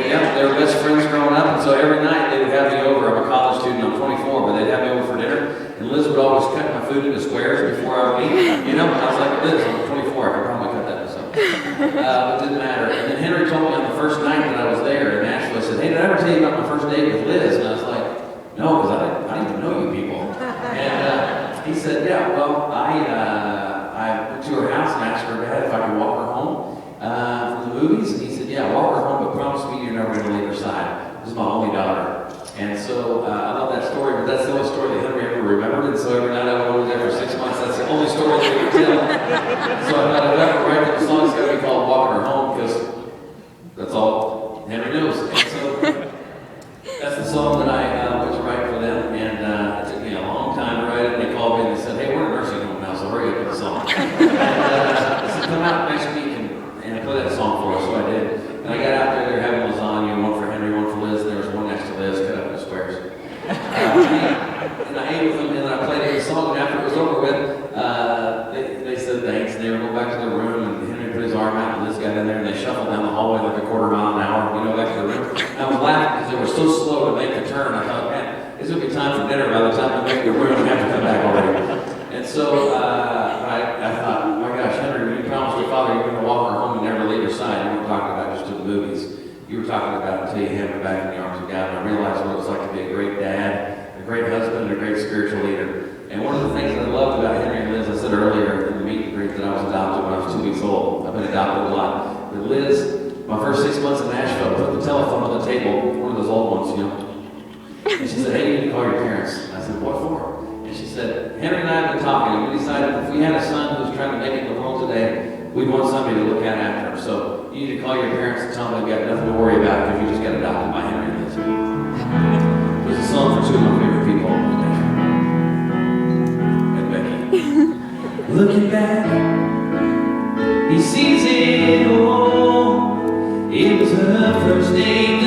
they were best friends growing up, and so every night they would have me over. I'm a college student, I'm 24, but they'd have me over for dinner, and Liz would always cut my food into squares before I would eat. You know, I was like, Liz, I'm 24, I could probably cut that myself. But it didn't matter. And then Henry told me on the first night that I was there in Nashville, he said, hey, did I ever tell you about my first date with Liz? And I was like, no, because I didn't even know you people. And he said, yeah, well, I went to her house and asked her dad if I could walk her home from the movies. And he said, yeah, walk her home, but promise me you're never going to leave her side. This is my only daughter. And so I love that story, but that's the only story that Henry ever remembered. And so every night I went over there for 6 months. That's the only story that he could tell. So I thought I'd have to write that the song's got to be called Walking Her Home, because that's all Henry knows. And so that's the song that I went to write for them. And it took me a long time to write it. And they called me and they said, hey, we're in a nursing home now, so hurry up with the song. And I said, come out next week and play that song for us. So I did. And I got out there, they were having lasagna, one for Henry, one for Liz, and there was one next to Liz, cut up in squares. And I ate with them, and then I played the song, and after it was over with, they said thanks, and they were going back to their room, and Henry put his arm out, and Liz got in there, and they shuffled down the hallway like a quarter mile an hour, back to the room. And I was laughing because they were so slow to make the turn. I thought, man, it's going to be time for dinner by the time I make the room, I have to come back already. And so I thought, my gosh, Henry, when you promised your father you're going to walk her home and never leave her side, you weren't talking about just to the movies. You were talking about until you had her back in the arms of God. And I realized what it was like to be a great dad, a great husband, and a great spiritual leader. And one of the things that I loved about Henry and Liz, I said earlier in the meet and greet that I was adopted when I was 2 weeks old. I've been adopted a lot. But Liz, my first 6 months in Nashville, put the telephone on the table, one of those old ones, And she said, hey, you need to call your parents. I said, what for? And she said, Henry and I have been talking, and we decided if we had a son who was trying to make it in the world today, we'd want somebody to look at after him. So you need to call your parents and tell them they've got nothing to worry about if you just got adopted by Henry and Liz. It was a song for two of my favorite people, and Becky. Looking back, he sees it all. It was her first date.